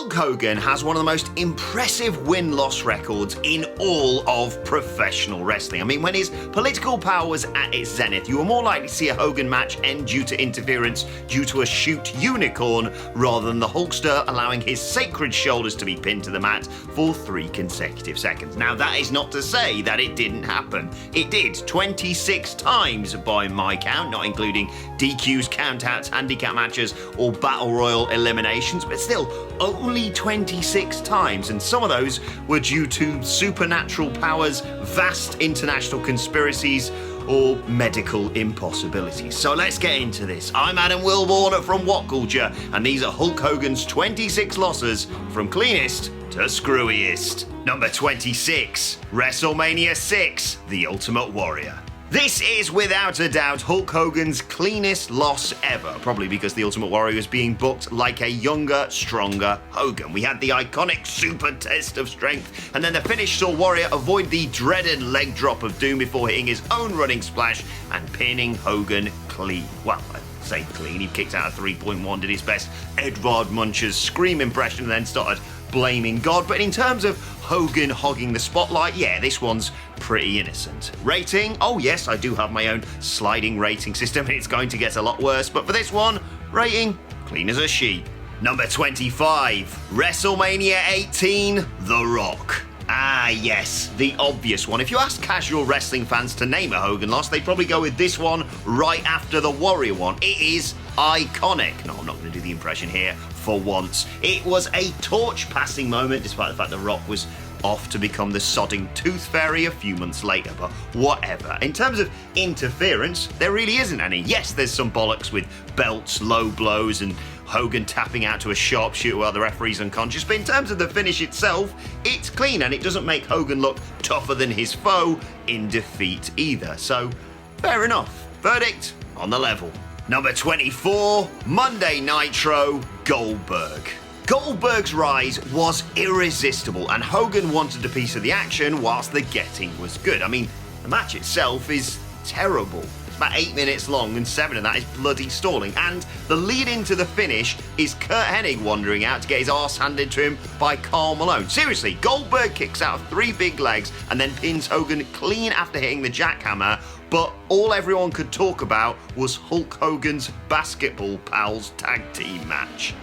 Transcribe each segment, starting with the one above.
Hulk Hogan has one of the most impressive win-loss records in all of professional wrestling. I mean, when his political power was at its zenith, you were more likely to see a Hogan match end due to interference due to a shoot unicorn rather than the Hulkster allowing his sacred shoulders to be pinned to the mat for 3 consecutive seconds. Now, that is not to say that it didn't happen. It did 26 times by my count, not including DQs, countouts, handicap matches, or battle royal eliminations, but still, only 26 times, and some of those were due to supernatural powers, vast international conspiracies, or medical impossibilities. So let's get into this. I'm Adam Wilborn from What Culture, and these are Hulk Hogan's 26 losses from cleanest to screwiest. Number 26, WrestleMania 6, The Ultimate Warrior. This is without a doubt Hulk Hogan's cleanest loss ever, probably because the Ultimate Warrior was being booked like a younger, stronger Hogan. We had the iconic super test of strength, and then the finish saw Warrior avoid the dreaded leg drop of doom before hitting his own running splash and pinning Hogan clean. Well, I'd say clean. He kicked out a 3.1, did his best Edvard Munch's scream impression, and then started blaming God. But in terms of Hogan hogging the spotlight, yeah, this one's pretty innocent. Rating? Oh yes, I do have my own sliding rating system. It's going to get a lot worse, but for this one, rating, clean as a sheet. Number 25, WrestleMania 18, The Rock. Ah yes, the obvious one. If you ask casual wrestling fans to name a Hogan loss, they'd probably go with this one right after the Warrior one. It is iconic. No, I'm not going to do the impression here for once. It was a torch-passing moment, despite the fact The Rock was off to become the sodding Tooth Fairy a few months later, but whatever. In terms of interference, there really isn't any. Yes, there's some bollocks with belts, low blows, and Hogan tapping out to a sharpshooter while the referee's unconscious, but in terms of the finish itself, it's clean, and it doesn't make Hogan look tougher than his foe in defeat either. So, fair enough. Verdict on the level. Number 24, Monday Nitro, Goldberg. Goldberg's rise was irresistible, and Hogan wanted a piece of the action whilst the getting was good. I mean, the match itself is terrible. It's about 8 minutes long, and 7 of that is bloody stalling. And the lead into the finish is Kurt Hennig wandering out to get his arse handed to him by Karl Malone. Seriously, Goldberg kicks out of 3 big legs and then pins Hogan clean after hitting the jackhammer, but all everyone could talk about was Hulk Hogan's Basketball Pals tag team match.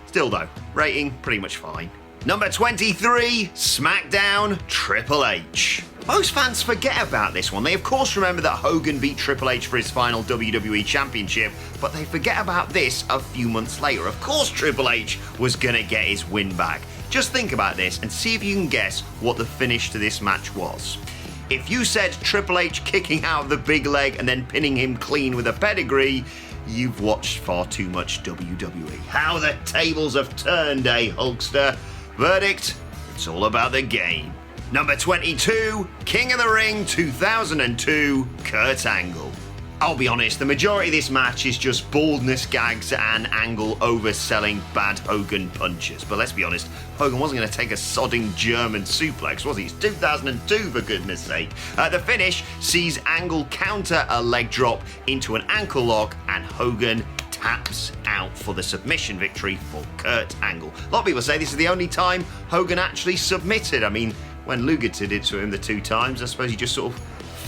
Still though, rating pretty much fine. Number 23, SmackDown, Triple H. Most fans forget about this one. They of course remember that Hogan beat Triple H for his final WWE Championship, but they forget about this a few months later. Of course Triple H was gonna get his win back. Just think about this and see if you can guess what the finish to this match was. If you said Triple H kicking out of the big leg and then pinning him clean with a pedigree, you've watched far too much WWE. How the tables have turned, eh, Hulkster? Verdict, it's all about the game. Number 22, King of the Ring 2002, Kurt Angle. I'll be honest, the majority of this match is just baldness gags and Angle overselling bad Hogan punches. But let's be honest, Hogan wasn't going to take a sodding German suplex, was he? It's 2002, for goodness sake. The finish sees Angle counter a leg drop into an ankle lock, and Hogan taps out for the submission victory for Kurt Angle. A lot of people say this is the only time Hogan actually submitted. I mean, when Luger did it to him the 2 times, I suppose he just sort of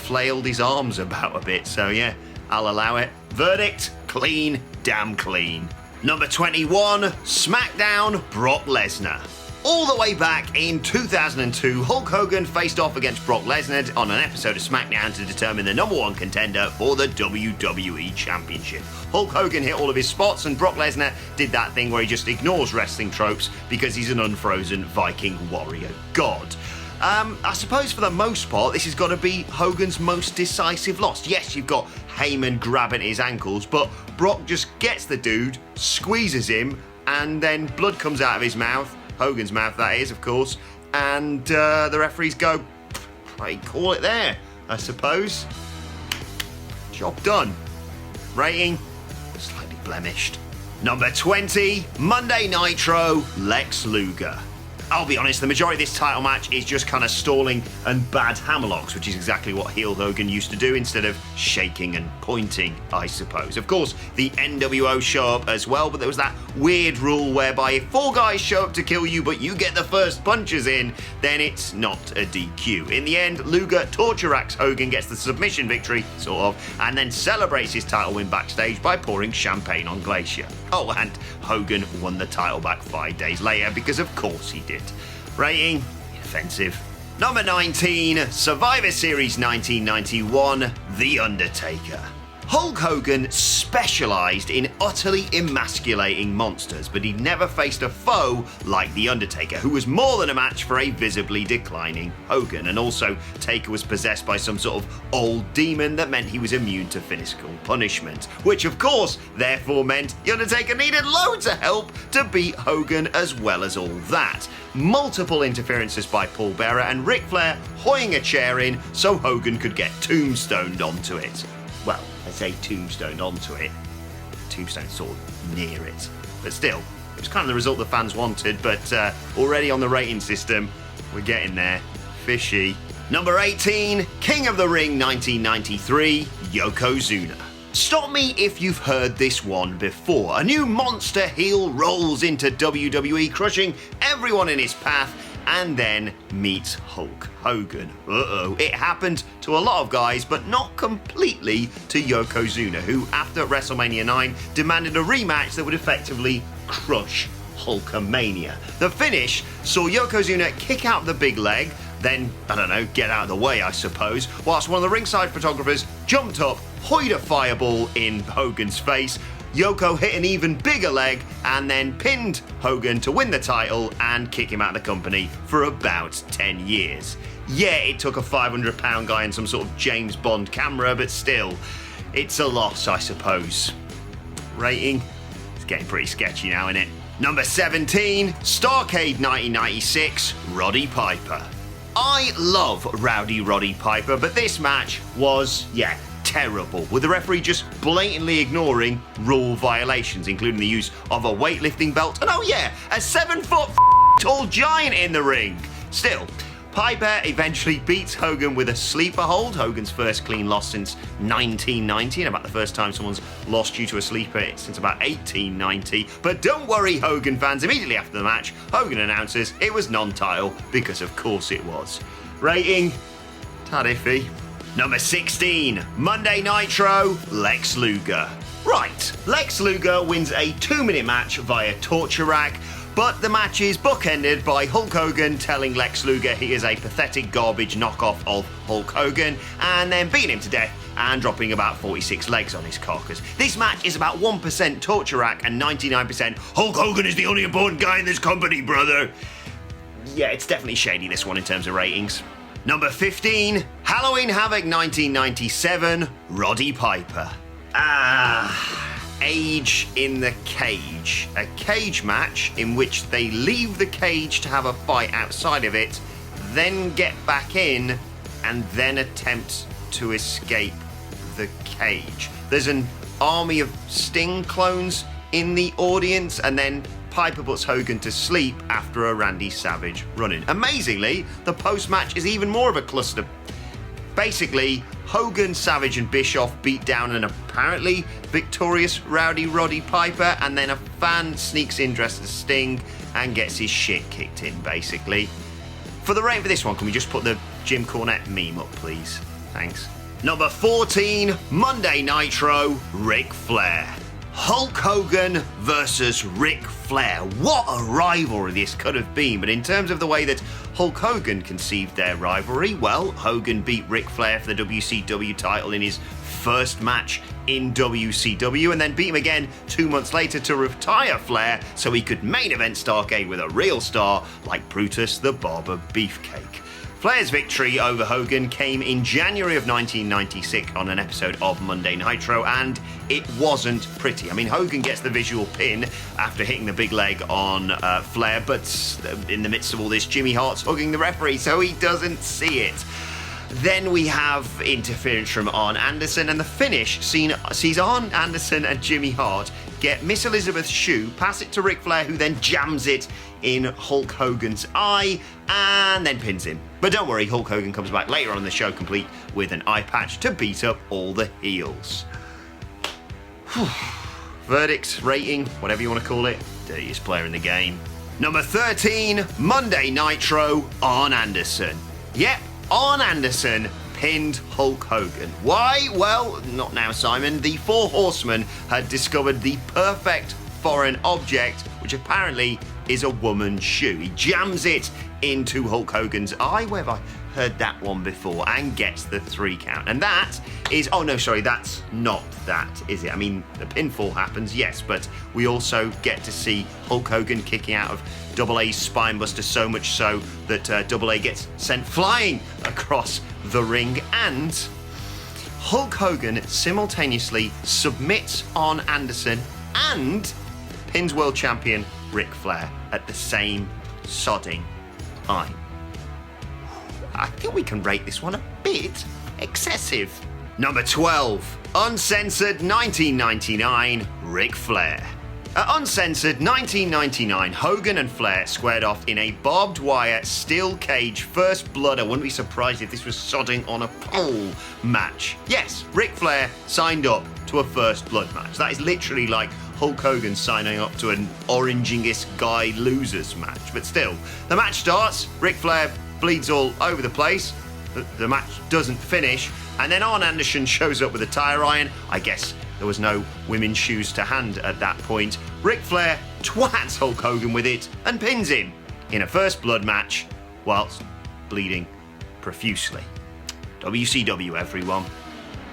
flailed his arms about a bit, so yeah, I'll allow it. Verdict, clean, damn clean. Number 21, SmackDown, Brock Lesnar. All the way back in 2002, Hulk Hogan faced off against Brock Lesnar on an episode of SmackDown to determine the number 1 contender for the WWE Championship. Hulk Hogan hit all of his spots, and Brock Lesnar did that thing where he just ignores wrestling tropes because he's an unfrozen Viking warrior god. I suppose for the most part, this has got to be Hogan's most decisive loss. Yes, you've got Heyman grabbing his ankles, but Brock just gets the dude, squeezes him, and then blood comes out of his mouth, Hogan's mouth that is, of course, and the referees go, right, call it there, I suppose. Job done. Rating, slightly blemished. Number 20, Monday Nitro, Lex Luger. I'll be honest, the majority of this title match is just kind of stalling and bad hammerlocks, which is exactly what heel Hogan used to do instead of shaking and pointing, I suppose. Of course, the NWO show up as well, but there was that weird rule whereby if 4 guys show up to kill you, but you get the first punches in, then it's not a DQ. In the end, Luger torture racks Hogan, gets the submission victory, sort of, and then celebrates his title win backstage by pouring champagne on Glacier. Oh, and Hogan won the title back 5 days later, because of course he did. Rating, offensive. Number 19, Survivor Series 1991, The Undertaker. Hulk Hogan specialised in utterly emasculating monsters, but he'd never faced a foe like The Undertaker, who was more than a match for a visibly declining Hogan. And also, Taker was possessed by some sort of old demon that meant he was immune to physical punishment, which of course, therefore meant The Undertaker needed loads of help to beat Hogan as well as all that. Multiple interferences by Paul Bearer and Ric Flair hoying a chair in so Hogan could get tombstoned onto it. Well, I say tombstoned onto it, tombstone sort of near it. But still, it was kind of the result the fans wanted, but already on the rating system, we're getting there. Fishy. Number 18, King of the Ring 1993, Yokozuna. Stop me if you've heard this one before. A new monster heel rolls into WWE, crushing everyone in his path, and then meets Hulk Hogan. Uh-oh. It happened to a lot of guys, but not completely to Yokozuna, who, after WrestleMania 9, demanded a rematch that would effectively crush Hulkamania. The finish saw Yokozuna kick out the big leg, then, I don't know, get out of the way, I suppose, whilst one of the ringside photographers jumped up, hoyed a fireball in Hogan's face. Yoko hit an even bigger leg and then pinned Hogan to win the title and kick him out of the company for about 10 years. Yeah, it took a 500-pound guy and some sort of James Bond camera, but still, it's a loss, I suppose. Rating? It's getting pretty sketchy now, isn't it? Number 17, Starrcade 1996, Roddy Piper. I love Rowdy Roddy Piper, but this match was, terrible, with the referee just blatantly ignoring rule violations, including the use of a weightlifting belt, and a 7-foot tall giant in the ring. Still, Piper eventually beats Hogan with a sleeper hold, Hogan's first clean loss since 1990, and about the first time someone's lost due to a sleeper since about 1890. But don't worry, Hogan fans, immediately after the match, Hogan announces it was non-title, because of course it was. Rating? Tad iffy. Number 16, Monday Nitro, Lex Luger. Right, Lex Luger wins a 2-minute match via torture rack, but the match is bookended by Hulk Hogan telling Lex Luger he is a pathetic garbage knockoff of Hulk Hogan, and then beating him to death and dropping about 46 legs on his carcass. This match is about 1% torture rack and 99% Hulk Hogan is the only important guy in this company, brother. Yeah, it's definitely shady, this one, in terms of ratings. Number 15, Halloween Havoc 1997, Roddy Piper. Age in the Cage. A cage match in which they leave the cage to have a fight outside of it, then get back in, and then attempt to escape the cage. There's an army of Sting clones in the audience, and then Piper puts Hogan to sleep after a Randy Savage run-in. Amazingly, the post-match is even more of a cluster. Basically, Hogan, Savage and Bischoff beat down an apparently victorious Rowdy Roddy Piper, and then a fan sneaks in dressed as Sting and gets his shit kicked in, basically. For the rating for this one, can we just put the Jim Cornette meme up, please? Thanks. Number 14, Monday Nitro, Ric Flair. Hulk Hogan versus Ric Flair. What a rivalry this could have been, but in terms of the way that Hulk Hogan conceived their rivalry, well, Hogan beat Ric Flair for the WCW title in his first match in WCW, and then beat him again 2 months later to retire Flair so he could main event Starrcade with a real star like Brutus the Barber Beefcake. Flair's victory over Hogan came in January of 1996 on an episode of Monday Nitro, and it wasn't pretty. I mean, Hogan gets the visual pin after hitting the big leg on Flair, but in the midst of all this, Jimmy Hart's hugging the referee, so he doesn't see it. Then we have interference from Arn Anderson, and the finish sees Arn Anderson and Jimmy Hart get Miss Elizabeth's shoe, pass it to Ric Flair, who then jams it in Hulk Hogan's eye and then pins him. But don't worry, Hulk Hogan comes back later on in the show complete with an eye patch to beat up all the heels. Verdicts, rating, whatever you want to call it, dirtiest player in the game. Number 13, Monday Nitro, Arn Anderson. Yep, Arn Anderson pinned Hulk Hogan. Why? Well, not now, Simon. The Four Horsemen had discovered the perfect foreign object, which apparently is a woman's shoe. He jams it into Hulk Hogan's eye. Where have I heard that one before? And gets the 3 count. And that is... Oh, no, sorry, that's not that, is it? I mean, the pinfall happens, yes, but we also get to see Hulk Hogan kicking out of Double A's spinebuster, so much so that Double A gets sent flying across the ring, and Hulk Hogan simultaneously submits on Anderson and pins world champion Ric Flair at the same sodding time. I think we can rate this one a bit excessive. Number 12, Uncensored 1999, Ric Flair. At Uncensored 1999, Hogan and Flair squared off in a barbed wire steel cage first blood. I wouldn't be surprised if this was sodding on a pole match. Yes, Ric Flair signed up to a first blood match. That is literally like Hulk Hogan signing up to an Orangingist Guy losers match. But still, the match starts, Ric Flair bleeds all over the place. The match doesn't finish, and then Arn Anderson shows up with a tire iron. I guess there was no women's shoes to hand at that point. Ric Flair twats Hulk Hogan with it and pins him in a first blood match whilst bleeding profusely. WCW, everyone.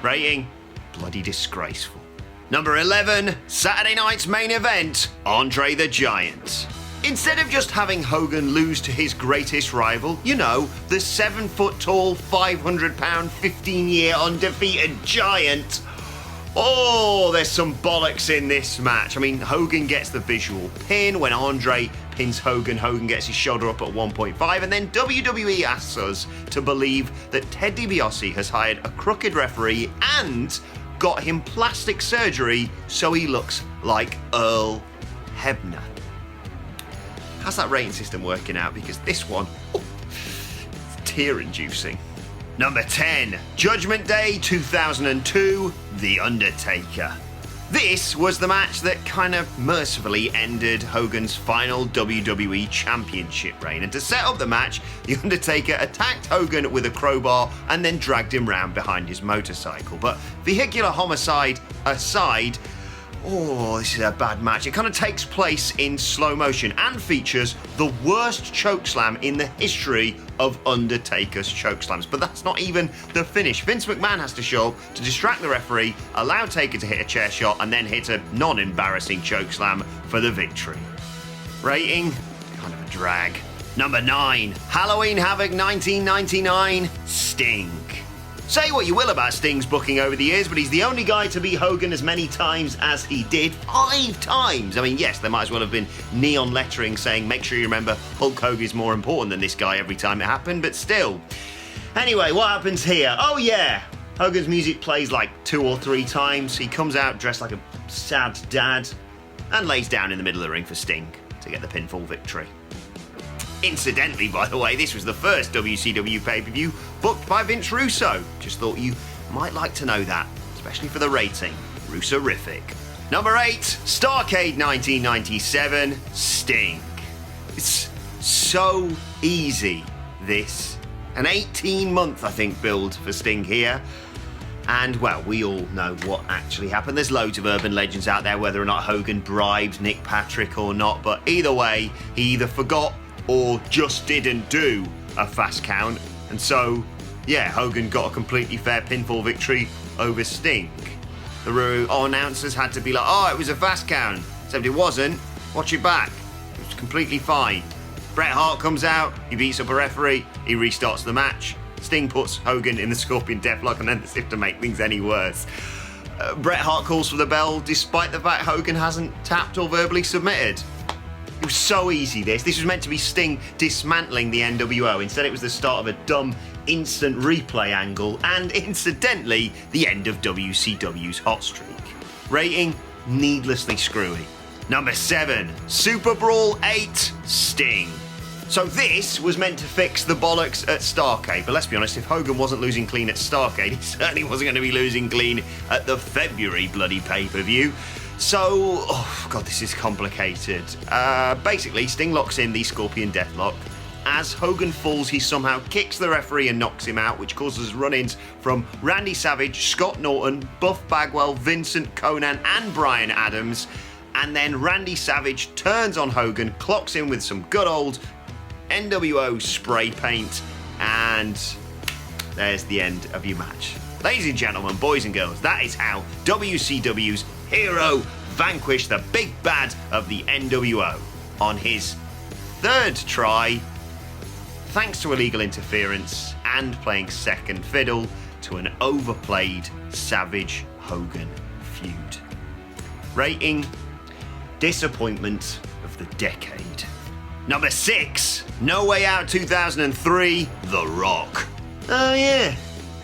Rating, bloody disgraceful. Number 11, Saturday night's main event, Andre the Giant. Instead of just having Hogan lose to his greatest rival, you know, the 7-foot-tall, 500-pound, 15-year undefeated giant, oh, there's some bollocks in this match. I mean, Hogan gets the visual pin. When Andre pins Hogan, Hogan gets his shoulder up at 1.5, and then WWE asks us to believe that Ted DiBiase has hired a crooked referee and got him plastic surgery so he looks like Earl Hebner. How's that rating system working out? Because this one, it's tear-inducing. Number 10, Judgment Day 2002, The Undertaker. This was the match that kind of mercifully ended Hogan's final WWE Championship reign. And to set up the match, The Undertaker attacked Hogan with a crowbar and then dragged him round behind his motorcycle. But vehicular homicide aside, oh, this is a bad match. It kind of takes place in slow motion and features the worst chokeslam in the history of Undertaker's chokeslams. But that's not even the finish. Vince McMahon has to show up to distract the referee, allow Taker to hit a chair shot, and then hit a non-embarrassing chokeslam for the victory. Rating? Kind of a drag. Number 9, Halloween Havoc 1999, Sting. Say what you will about Sting's booking over the years, but he's the only guy to beat Hogan as many times as he did. 5 times! I mean, yes, there might as well have been neon lettering saying, make sure you remember Hulk Hogan is more important than this guy every time it happened, but still. Anyway, what happens here? Oh yeah, Hogan's music plays like 2 or 3 times. He comes out dressed like a sad dad and lays down in the middle of the ring for Sting to get the pinfall victory. Incidentally, by the way, this was the first WCW pay-per-view booked by Vince Russo. Just thought you might like to know that, especially for the rating. Russo-rific. Number 8, Starrcade 1997, Sting. It's so easy, this. An 18-month, I think, build for Sting here. And, well, we all know what actually happened. There's loads of urban legends out there, whether or not Hogan bribed Nick Patrick or not. But either way, he either forgot or just didn't do a fast count. And so, yeah, Hogan got a completely fair pinfall victory over Sting. The announcers had to be like, oh, it was a fast count. Except it wasn't. Watch it back. It was completely fine. Bret Hart comes out, he beats up a referee, he restarts the match. Sting puts Hogan in the Scorpion Deathlock, and then as if to make things any worse, Bret Hart calls for the bell despite the fact Hogan hasn't tapped or verbally submitted. It was so easy, this. This was meant to be Sting dismantling the NWO. Instead, it was the start of a dumb instant replay angle and, incidentally, the end of WCW's hot streak. Rating? needlessly screwy. Number 7, Super Brawl 8, Sting. So this was meant to fix the bollocks at Starrcade, but let's be honest, if Hogan wasn't losing clean at Starrcade, he certainly wasn't going to be losing clean at the February bloody pay-per-view. So, oh god, this is complicated. Basically, Sting locks in the Scorpion Deathlock. As Hogan falls, he somehow kicks the referee and knocks him out, which causes run-ins from Randy Savage, Scott Norton, Buff Bagwell, Vincent, Conan, and Bryan Adams. And then Randy Savage turns on Hogan, clocks him with some good old NWO spray paint, and there's the end of your match. Ladies and gentlemen, boys and girls, that is how WCW's hero vanquished the big bad of the NWO on his 3rd try, thanks to illegal interference and playing second fiddle to an overplayed Savage Hogan feud. Rating: disappointment of the decade. Number 6, No Way Out 2003, The Rock. Oh yeah,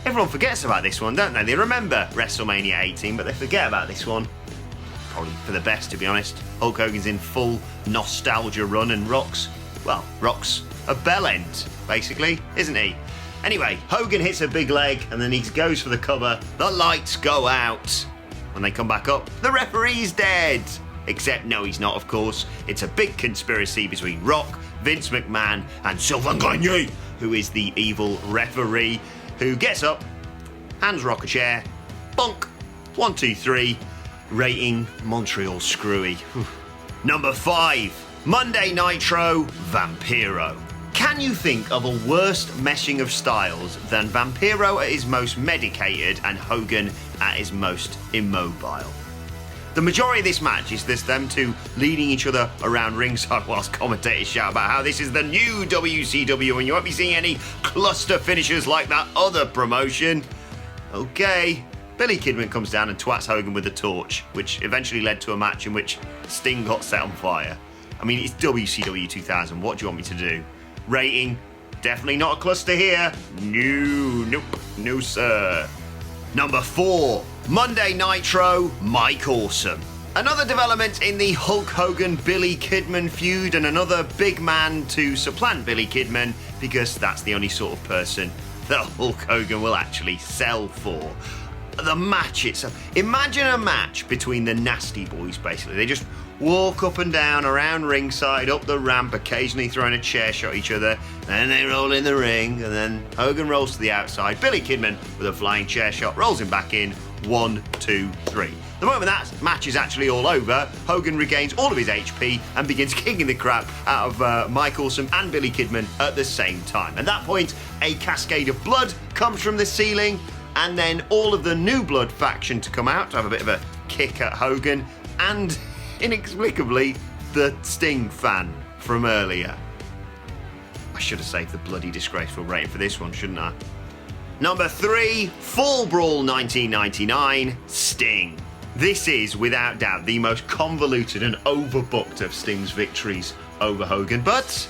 everyone forgets about this one, don't they? They remember WrestleMania 18, but they forget about this one. Probably for the best, to be honest. Hulk Hogan's in full nostalgia run and Rock's a bell end, basically, isn't he? Anyway, Hogan hits a big leg and then he goes for the cover. The lights go out. When they come back up, the referee's dead. Except no, he's not, of course. It's a big conspiracy between Rock, Vince McMahon, and Sylvain Gagne, who is the evil referee, who gets up, hands Rock a chair, bonk, 1, 2, 3, rating Montreal Screwy. Number 5, Monday Nitro, Vampiro. Can you think of a worse meshing of styles than Vampiro at his most medicated and Hogan at his most immobile? The majority of this match is just them two leading each other around ringside whilst commentators shout about how this is the new WCW and you won't be seeing any cluster finishes like that other promotion. Okay. Billy Kidman comes down and twats Hogan with a torch, which eventually led to a match in which Sting got set on fire. I mean, it's WCW 2000. What do you want me to do? Rating: definitely not a cluster here. No, sir. Number 4, Monday Nitro, Mike Awesome. Another development in the Hulk Hogan-Billy Kidman feud and another big man to supplant Billy Kidman because that's the only sort of person that Hulk Hogan will actually sell for. The match itself. Imagine a match between the Nasty Boys, basically. They just walk up and down around ringside, up the ramp, occasionally throwing a chair shot at each other. Then they roll in the ring, and then Hogan rolls to the outside. Billy Kidman, with a flying chair shot, rolls him back in. 1, 2, 3. The moment that match is actually all over, Hogan regains all of his HP and begins kicking the crap out of Mike Awesome and Billy Kidman at the same time. At that point, a cascade of blood comes from the ceiling, and then all of the New Blood faction to come out to have a bit of a kick at Hogan, and inexplicably, the Sting fan from earlier. I should have saved the bloody disgraceful rating for this one, shouldn't I? Number 3, Fall Brawl 1999, Sting. This is, without doubt, the most convoluted and overbooked of Sting's victories over Hogan, but it's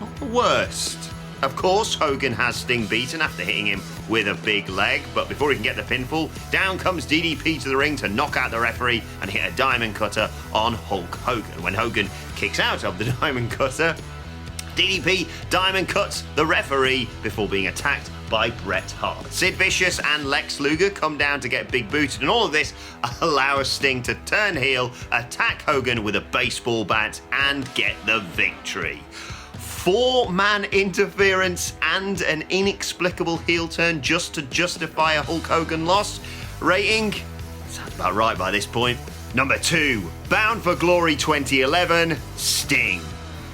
not the worst. Of course, Hogan has Sting beaten after hitting him with a big leg, but before he can get the pinfall, down comes DDP to the ring to knock out the referee and hit a diamond cutter on Hulk Hogan. When Hogan kicks out of the diamond cutter, DDP diamond cuts the referee before being attacked by Bret Hart. Sid Vicious and Lex Luger come down to get big booted, and all of this allows Sting to turn heel, attack Hogan with a baseball bat, and get the victory. 4-man interference and an inexplicable heel turn just to justify a Hulk Hogan loss. Rating? Sounds about right by this point. Number 2, Bound for Glory 2011, Sting.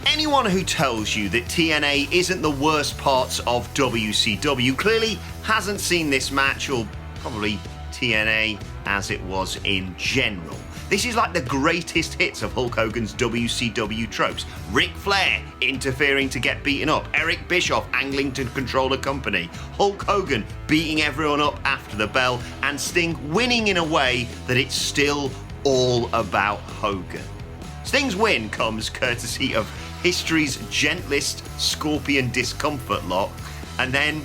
Anyone who tells you that TNA isn't the worst parts of WCW clearly hasn't seen this match, or probably TNA as it was in general. This is like the greatest hits of Hulk Hogan's WCW tropes. Ric Flair interfering to get beaten up, Eric Bischoff angling to control a company, Hulk Hogan beating everyone up after the bell, and Sting winning in a way that it's still all about Hogan. Sting's win comes courtesy of history's gentlest scorpion discomfort lock, and then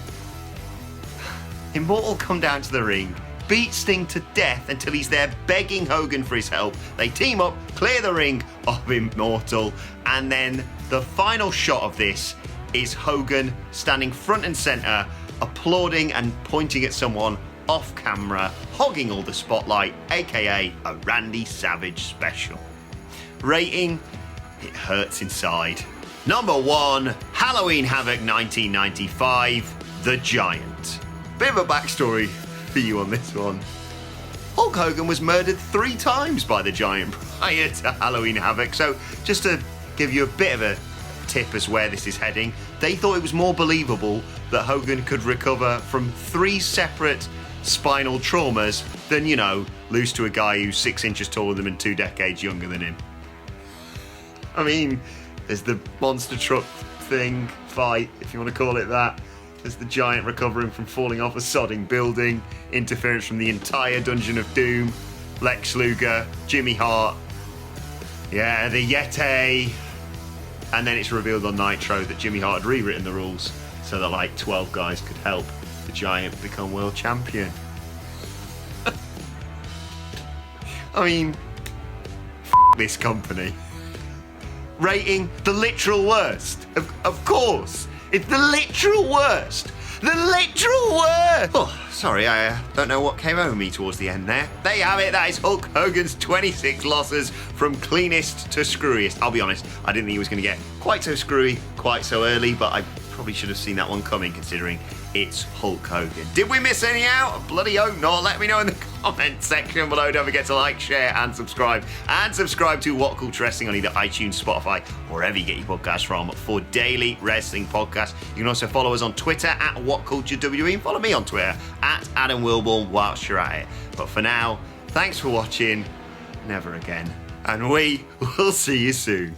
Immortal come down to the ring, beat Sting to death until he's there begging Hogan for his help. They team up, clear the ring of Immortal, and then the final shot of this is Hogan standing front and centre, applauding and pointing at someone off camera, hogging all the spotlight, aka a Randy Savage special. Rating, it hurts inside. Number 1, Halloween Havoc 1995, The Giant. Bit of a backstory for you on this one. Hulk Hogan was murdered 3 times by the Giant prior to Halloween Havoc, so just to give you a bit of a tip as where this is heading, they thought it was more believable that Hogan could recover from 3 separate spinal traumas than, you know, lose to a guy who's 6 inches taller than him and 2 decades younger than him. I mean, there's the monster truck thing, fight, if you want to call it that. There's the Giant recovering from falling off a sodding building, interference from the entire Dungeon of Doom, Lex Luger, Jimmy Hart, yeah, the Yeti. And then it's revealed on Nitro that Jimmy Hart had rewritten the rules so that like 12 guys could help the Giant become world champion. I mean, this company. Rating, the literal worst. Of course. It's the literal worst. The literal worst! Oh, sorry, I don't know what came over me towards the end there. There you have it, that is Hulk Hogan's 26 losses from cleanest to screwiest. I'll be honest, I didn't think he was going to get quite so screwy quite so early, but I probably should have seen that one coming considering it's Hulk Hogan. Did we miss any out? Bloody hope not. Let me know in the comment section below. Don't forget to like, share and subscribe. And subscribe to What Culture Wrestling on either iTunes, Spotify, or wherever you get your podcasts from for daily wrestling podcasts. You can also follow us on Twitter at WhatCultureWE and follow me on Twitter at Adam Wilborn whilst you're at it. But for now, thanks for watching. Never again. And we will see you soon.